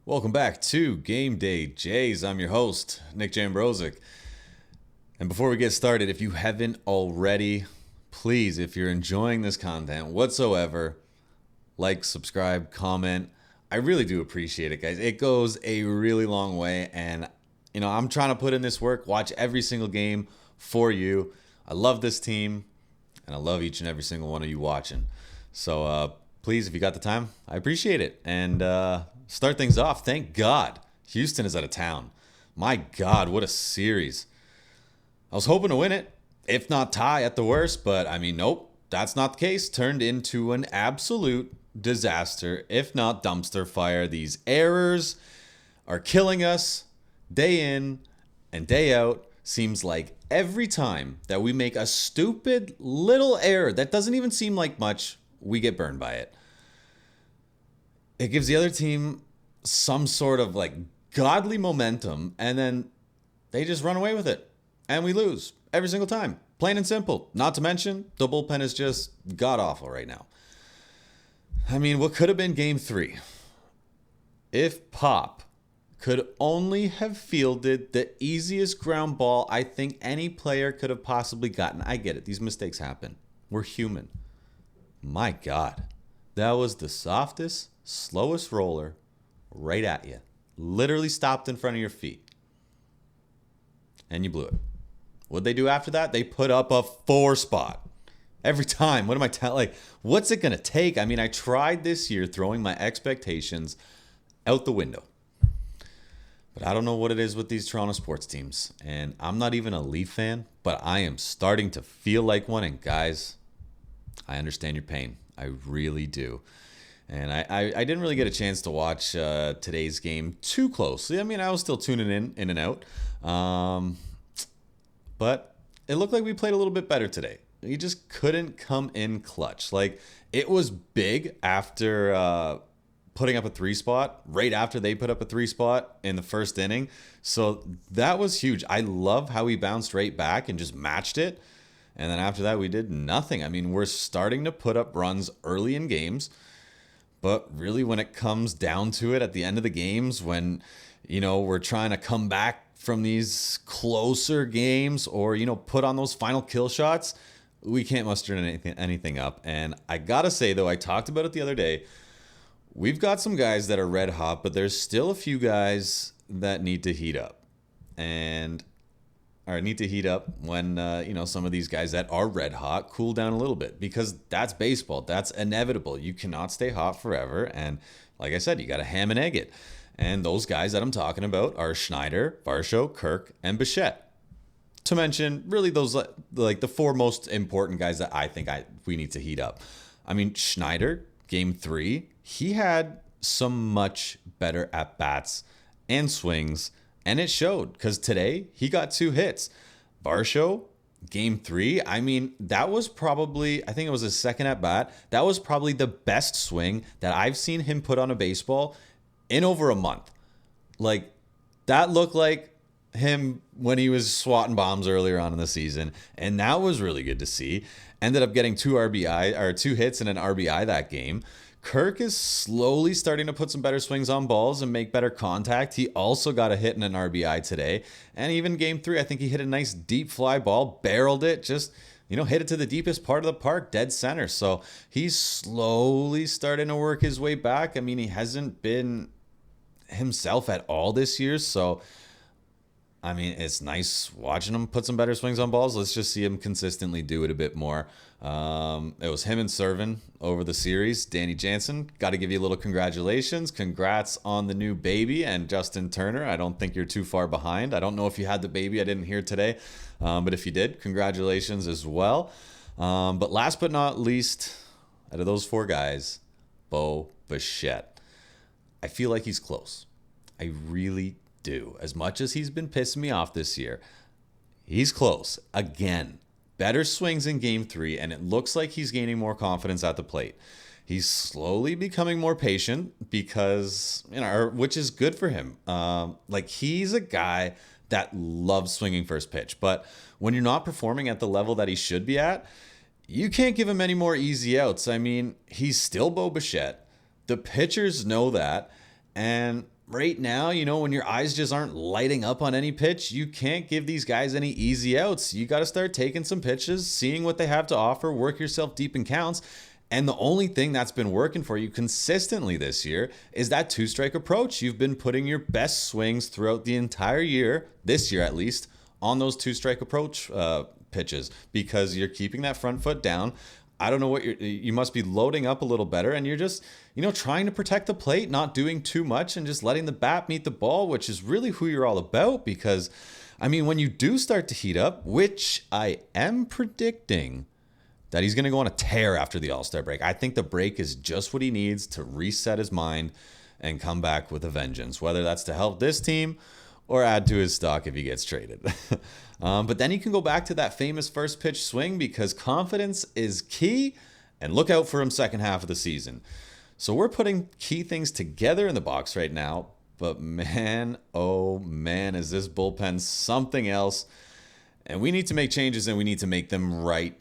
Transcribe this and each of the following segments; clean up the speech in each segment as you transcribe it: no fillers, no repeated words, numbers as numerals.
Welcome back to Game Day Jays. I'm your host, Nick Jambrozik. And before we get started, if you haven't already, please, if you're enjoying this content whatsoever, like, subscribe, comment. I really do appreciate it, guys. It goes a really long way. And, I'm trying to put in this work, watch every single game for you. I love this team, and I love each and every single one of you watching. So please, if you got the time, I appreciate it. And start things off. Thank God Houston is out of town. My God, what a series. I was hoping to win it, if not tie at the worst, but nope, that's not the case. Turned into an absolute disaster, if not dumpster fire. These errors are killing us day in and day out. Seems like every time that we make a stupid little error that doesn't even seem like much, we get burned by it. It gives the other team some sort of godly momentum, and then they just run away with it. And we lose every single time. Plain and simple. Not to mention, the bullpen is just god-awful right now. What could have been game 3? If Pop could only have fielded the easiest ground ball I think any player could have possibly gotten. I get it. These mistakes happen. We're human. My God. That was the softest, slowest roller right at you. Literally stopped in front of your feet. And you blew it. What'd they do after that? They put up a 4 spot. Every time. What am I telling? What's it going to take? I tried this year throwing my expectations out the window. But I don't know what it is with these Toronto sports teams. And I'm not even a Leaf fan, but I am starting to feel like one. And guys, I understand your pain. I really do. And I didn't really get a chance to watch today's game too closely. I was still tuning in and out. But it looked like we played a little bit better today. We just couldn't come in clutch. It was big after putting up a 3 spot, right after they put up a 3 spot in the first inning. So that was huge. I love how we bounced right back and just matched it. And then after that, we did nothing. We're starting to put up runs early in games. But really, when it comes down to it at the end of the games, when, we're trying to come back from these closer games or, put on those final kill shots, we can't muster anything up. And I got to say, though, I talked about it the other day. We've got some guys that are red hot, but there's still a few guys that need to heat up. Or need to heat up when, some of these guys that are red hot cool down a little bit, because that's baseball. That's inevitable. You cannot stay hot forever. And like I said, you got to ham and egg it. And those guys that I'm talking about are Schneider, Varsho, Kirk, and Bichette. To mention really those the 4 most important guys that I think we need to heat up. Schneider, game 3, he had some much better at-bats and swings. And it showed, because today he got 2 hits. Varsho, game 3, that was probably, I think it was his second at bat. That was probably the best swing that I've seen him put on a baseball in over a month. That looked like him when he was swatting bombs earlier on in the season. And that was really good to see. Ended up getting 2 hits and an RBI that game. Kirk is slowly starting to put some better swings on balls and make better contact. He also got a hit and an RBI today. And even game 3, I think he hit a nice deep fly ball, barreled it, just, hit it to the deepest part of the park, dead center. So he's slowly starting to work his way back. He hasn't been himself at all this year. So, it's nice watching him put some better swings on balls. Let's just see him consistently do it a bit more. It was him and Servin over the series. Danny Jansen, got to give you a little congratulations. Congrats on the new baby. And Justin Turner, I don't think you're too far behind. I don't know if you had the baby. I didn't hear today. But if you did, congratulations as well. But last but not least, out of those 4 guys, Bo Bichette. I feel like he's close. I really do. As much as he's been pissing me off this year, he's close. Again, better swings in game 3, and it looks like he's gaining more confidence at the plate. He's slowly becoming more patient because, which is good for him. He's a guy that loves swinging first pitch, but when you're not performing at the level that he should be at, you can't give him any more easy outs. He's still Bo Bichette. The pitchers know that. And right now, when your eyes just aren't lighting up on any pitch, you can't give these guys any easy outs. You got to start taking some pitches, seeing what they have to offer, work yourself deep in counts. And the only thing that's been working for you consistently this year is that two-strike approach. You've been putting your best swings throughout the entire year, this year at least, on those two-strike approach pitches because you're keeping that front foot down. I don't know what you must be loading up a little better, and you're just, trying to protect the plate, not doing too much and just letting the bat meet the ball, which is really who you're all about. Because, when you do start to heat up, which I am predicting that he's going to go on a tear after the All-Star break. I think the break is just what he needs to reset his mind and come back with a vengeance, whether that's to help this team or add to his stock if he gets traded. But then he can go back to that famous first pitch swing because confidence is key, and look out for him second half of the season. So we're putting key things together in the box right now, but man, oh man, is this bullpen something else. And we need to make changes, and we need to make them right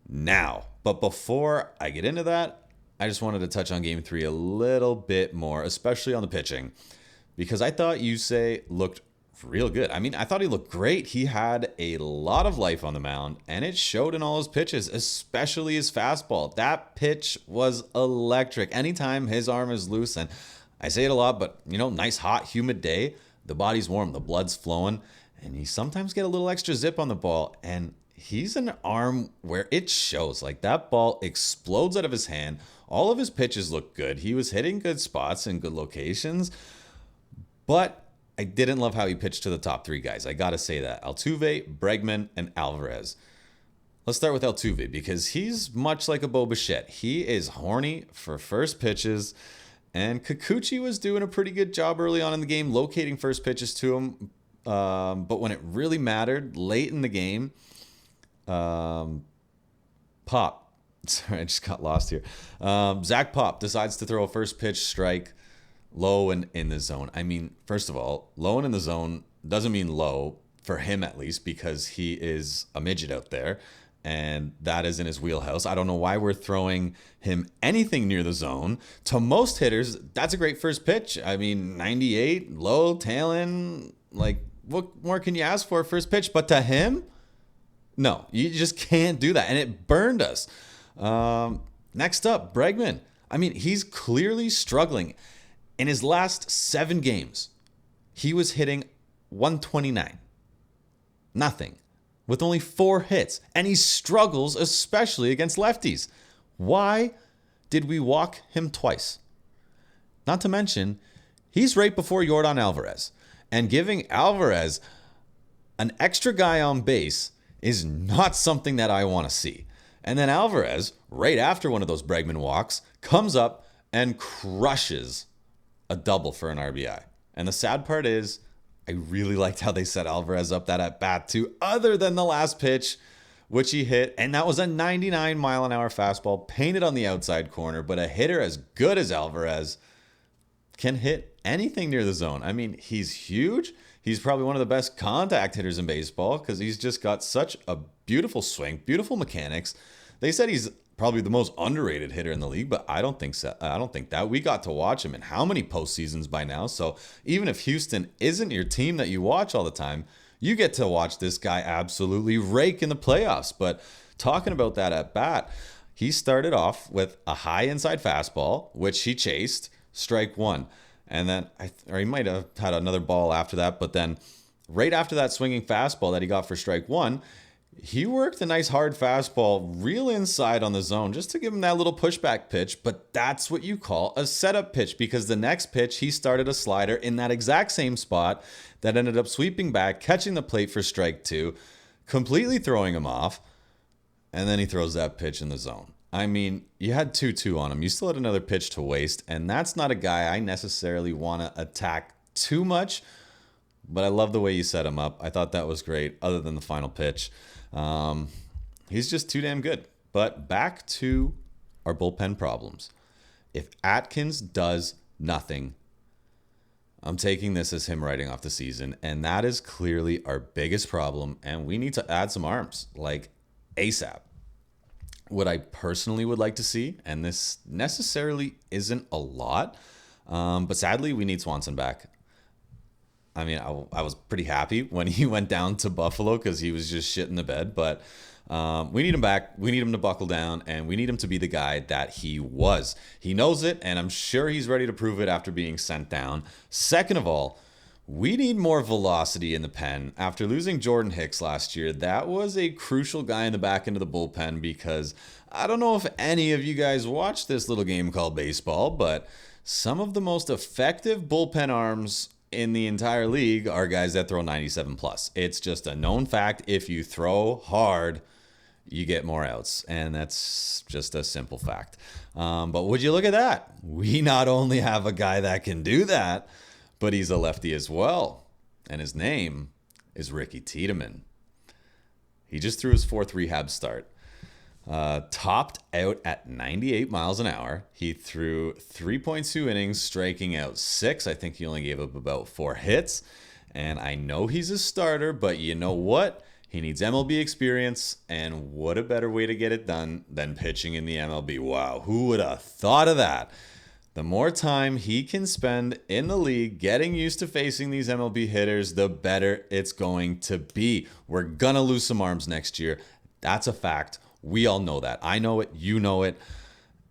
now. But before I get into that, I just wanted to touch on Game 3 a little bit more, especially on the pitching, because I thought Yusei looked real good. I thought he looked great. He had a lot of life on the mound, and it showed in all his pitches, especially his fastball. That pitch was electric. Anytime his arm is loose, and I say it a lot, but, nice, hot, humid day, the body's warm, the blood's flowing, and you sometimes get a little extra zip on the ball, and he's an arm where it shows. Like, that ball explodes out of his hand. All of his pitches look good. He was hitting good spots in good locations, but I didn't love how he pitched to the top three guys. I got to say that. Altuve, Bregman, and Alvarez. Let's start with Altuve because he's much like a Bo Bichette. He is horny for first pitches, and Kikuchi was doing a pretty good job early on in the game locating first pitches to him. But when it really mattered, late in the game, Pop. Sorry, I just got lost here. Zach Pop decides to throw a first pitch strike low and in the zone. First of all, low and in the zone doesn't mean low, for him at least, because he is a midget out there, and that is in his wheelhouse. I don't know why we're throwing him anything near the zone. To most hitters, that's a great first pitch. 98, low, tail end, like, what more can you ask for first pitch? But to him, no, you just can't do that, and it burned us. Next up, Bregman. He's clearly struggling. In his last 7 games, he was hitting 129. Nothing. With only 4 hits. And he struggles, especially against lefties. Why did we walk him twice? Not to mention, he's right before Yordan Alvarez. And giving Alvarez an extra guy on base is not something that I want to see. And then Alvarez, right after one of those Bregman walks, comes up and crushes a double for an RBI. And the sad part is, I really liked how they set Alvarez up that at bat too, other than the last pitch, which he hit. And that was a 99-mile-an-hour fastball painted on the outside corner. But a hitter as good as Alvarez can hit anything near the zone. He's huge. He's probably one of the best contact hitters in baseball because he's just got such a beautiful swing, beautiful mechanics. They said he's probably the most underrated hitter in the league, but I don't think so. I don't think that. We got to watch him in how many postseasons by now? So even if Houston isn't your team that you watch all the time, you get to watch this guy absolutely rake in the playoffs. But talking about that at bat, he started off with a high inside fastball, which he chased, strike one. And then, or he might have had another ball after that, but then right after that swinging fastball that he got for strike one, he worked a nice hard fastball real inside on the zone just to give him that little pushback pitch. But that's what you call a setup pitch, because the next pitch he started a slider in that exact same spot that ended up sweeping back, catching the plate for strike two, completely throwing him off. And then he throws that pitch in the zone. You had 2-2 on him. You still had another pitch to waste. And that's not a guy I necessarily want to attack too much. But I love the way you set him up. I thought that was great, other than the final pitch. He's just too damn good. But back to our bullpen problems. If Atkins does nothing, I'm taking this as him writing off the season. And that is clearly our biggest problem. And we need to add some arms, like ASAP. What I personally would like to see, and this necessarily isn't a lot, But sadly, we need Swanson back. I mean, I was pretty happy when he went down to Buffalo because he was just shit in the bed. But we need him back. We need him to buckle down, and we need him to be the guy that he was. He knows it, and I'm sure he's ready to prove it after being sent down. Second of all, we need more velocity in the pen. After losing Jordan Hicks last year, that was a crucial guy in the back end of the bullpen because I don't know if any of you guys watch this little game called baseball, but some of the most effective bullpen arms in the entire league are guys that throw 97 plus. It's just a known fact. If you throw hard, you get more outs. And that's just a simple fact. But would you look at that? We not only have a guy that can do that, but he's a lefty as well. And his name is Ricky Tiedemann. He just threw his fourth rehab start. Topped out at 98 miles an hour. He threw 3.2 innings, striking out 6. I think he only gave up about 4 hits. And I know he's a starter, but you know what? He needs MLB experience, and what a better way to get it done than pitching in the MLB. Wow, who would have thought of that? The more time he can spend in the league getting used to facing these MLB hitters, the better it's going to be. We're going to lose some arms next year. That's a fact. We all know that. I know it. You know it.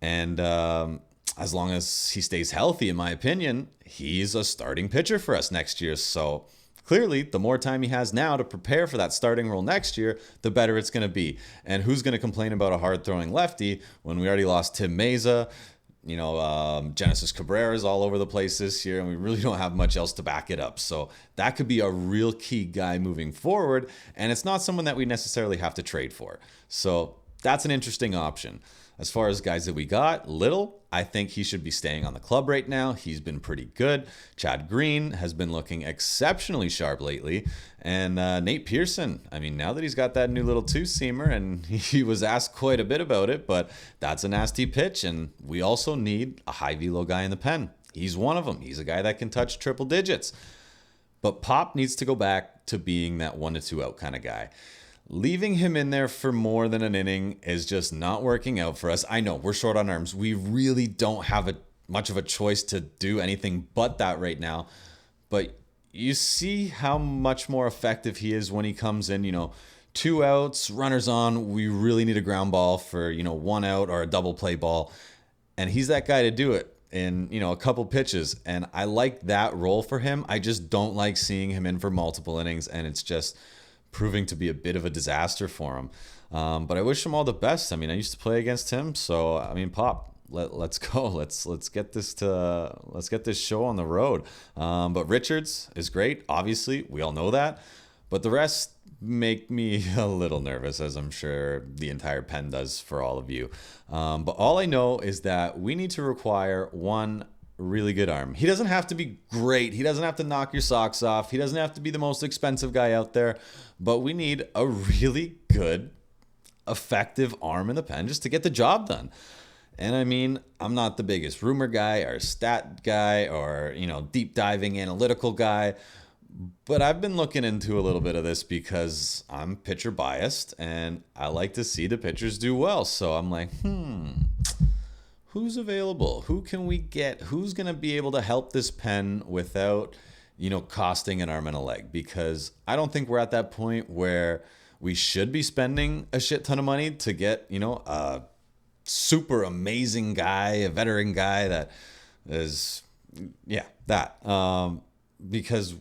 And as long as he stays healthy, in my opinion, he's a starting pitcher for us next year. So clearly, the more time he has now to prepare for that starting role next year, the better it's going to be. And who's going to complain about a hard-throwing lefty when we already lost Tim Meza? Genesis Cabrera is all over the place this year, and we really don't have much else to back it up. So that could be a real key guy moving forward, and it's not someone that we necessarily have to trade for. So that's an interesting option. As far as guys that we got, Little, I think he should be staying on the club right now. He's been pretty good. Chad Green has been looking exceptionally sharp lately. And Nate Pearson, I mean, now that he's got that new little two-seamer, and he was asked quite a bit about it, but that's a nasty pitch, and we also need a high-velo guy in the pen. He's one of them. He's a guy that can touch triple digits. But Pop needs to go back to being that 1 to 2 out kind of guy. Leaving him in there for more than an inning is just not working out for us. I know we're short on arms. We really don't have much of a choice to do anything but that right now. But you see how much more effective he is when he comes in, 2 outs, runners on. We really need a ground ball for, 1 out or a double play ball. And he's that guy to do it in, a couple pitches. And I like that role for him. I just don't like seeing him in for multiple innings. And it's just proving to be a bit of a disaster for him. But I wish him all the best. I mean, I used to play against him, so I mean, Pop, let's go. Let's get this show on the road. But Richards is great. Obviously, we all know that. But the rest make me a little nervous, as I'm sure the entire pen does for all of you. But all I know is that we need to require one really good arm. He doesn't have to be great. He doesn't have to knock your socks off. He doesn't have to be the most expensive guy out there. But we need a really good, effective arm in the pen just to get the job done. And I mean, I'm not the biggest rumor guy or stat guy or, deep diving analytical guy. But I've been looking into a little bit of this because I'm pitcher biased and I like to see the pitchers do well. So I'm like, who's available? Who can we get? Who's going to be able to help this pen without, costing an arm and a leg? Because I don't think we're at that point where we should be spending a shit ton of money to get, a super amazing guy, a veteran guy that is, that. Because,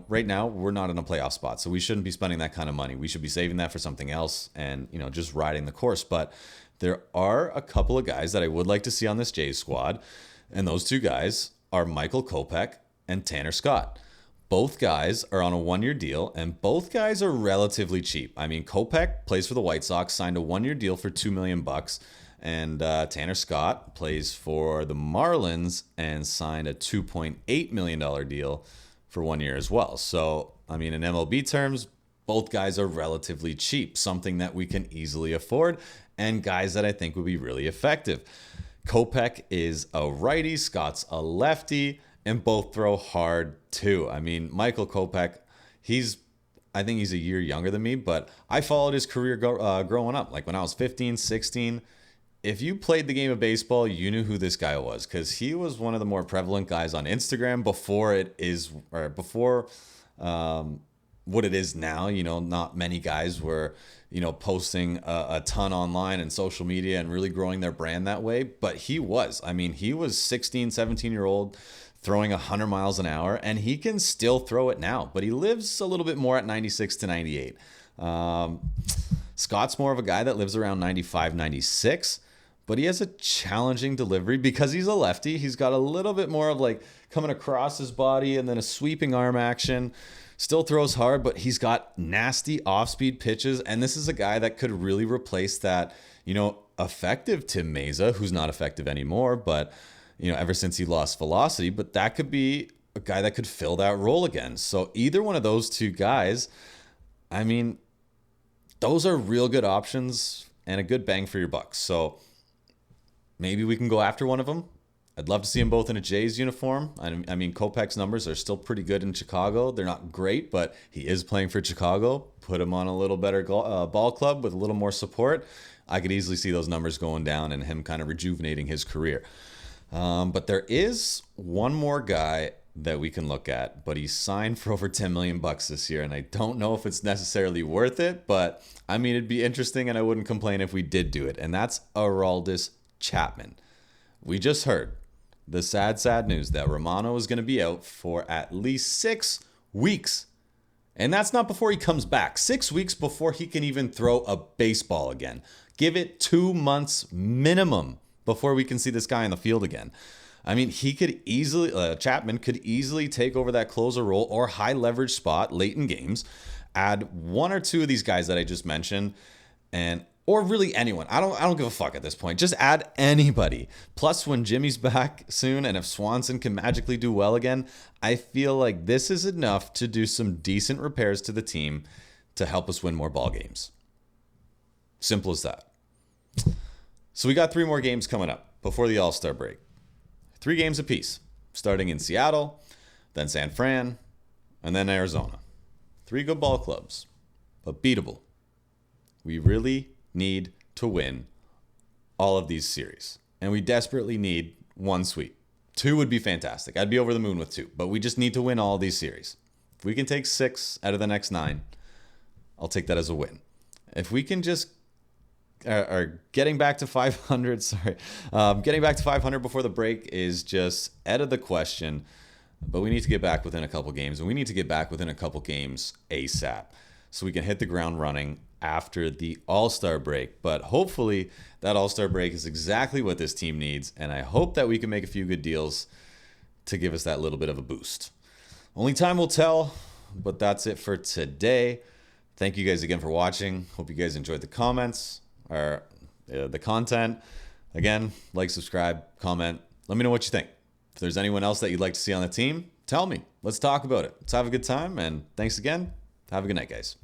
right now we're not in a playoff spot, so we shouldn't be spending that kind of money. We should be saving that for something else and, just riding the course. But there are a couple of guys that I would like to see on this Jays squad, and those 2 guys are Michael Kopech and Tanner Scott. Both guys are on a 1-year deal, and both guys are relatively cheap. I mean, Kopech plays for the White Sox, signed a 1-year deal for $2 million, and Tanner Scott plays for the Marlins and signed a $2.8 million deal for 1 year as well. So, I mean, in MLB terms, both guys are relatively cheap, something that we can easily afford, and guys that I think would be really effective. Kopech is a righty, Scott's a lefty, and both throw hard too. I mean, Michael Kopech, I think he's a year younger than me, but I followed his career growing up. Like when I was 15, 16, if you played the game of baseball, you knew who this guy was because he was one of the more prevalent guys on Instagram before it is, or before what it is now. You know, not many guys were, you know, posting a ton online and social media and really growing their brand that way. But he was. I mean, he was 16, 17-year-old throwing 100 miles an hour, and he can still throw it now. But he lives a little bit more at 96 to 98. Scott's more of a guy that lives around 95, 96. But he has a challenging delivery because he's a lefty. He's got a little bit more of like coming across his body and then a sweeping arm action. Still throws hard, but he's got nasty off-speed pitches. And this is a guy that could really replace that, you know, effective Tim Mesa, who's not effective anymore, but, you know, ever since he lost velocity. But that could be a guy that could fill that role again. So either one of those two guys, I mean, those are real good options and a good bang for your buck. So maybe we can go after one of them. I'd love to see them both in a Jays uniform. I mean, Kopech's numbers are still pretty good in Chicago. They're not great, but he is playing for Chicago. Put him on a little better ball club with a little more support. I could easily see those numbers going down and him kind of rejuvenating his career. But there is one more guy that we can look at, but he's signed for over $10 million this year, and I don't know if it's necessarily worth it, but I mean, it'd be interesting, and I wouldn't complain if we did do it, and that's Aroldis Chapman. We just heard the sad news that Romano is going to be out for at least 6 weeks. And that's not before he comes back. 6 weeks before he can even throw a baseball again. Give it 2 months minimum before we can see this guy in the field again. I mean, he could easily, Chapman could easily take over that closer role or high leverage spot late in games. Add one or two of these guys that I just mentioned, or really anyone. I don't give a fuck at this point. Just add anybody. Plus, when Jimmy's back soon, and if Swanson can magically do well again, I feel like this is enough to do some decent repairs to the team to help us win more ball games. Simple as that. So we got 3 more games coming up before the All-Star break. 3 games apiece, starting in Seattle, then San Fran, and then Arizona. 3 good ball clubs, but beatable. We really need to win all of these series, and we desperately need 1 sweep. 2 would be fantastic. I'd be over the moon with 2, but we just need to win all these series. If we can take 6 out of the next 9, I'll take that as a win. If we can just getting back to 500, getting back to 500 before the break is just out of the question, but we need to get back within a couple games, and we need to get back within a couple games ASAP so we can hit the ground running after the All-Star break. But hopefully that All-Star break is exactly what this team needs, and I hope that we can make a few good deals to give us that little bit of a boost. Only time will tell, but that's it for today. Thank you guys again for watching. Hope you guys enjoyed the comments or the content. Again, like, subscribe, comment. Let me know what you think. If there's anyone else that you'd like to see on the team, tell me. Let's talk about it. Let's have a good time, and thanks again. Have a good night, guys.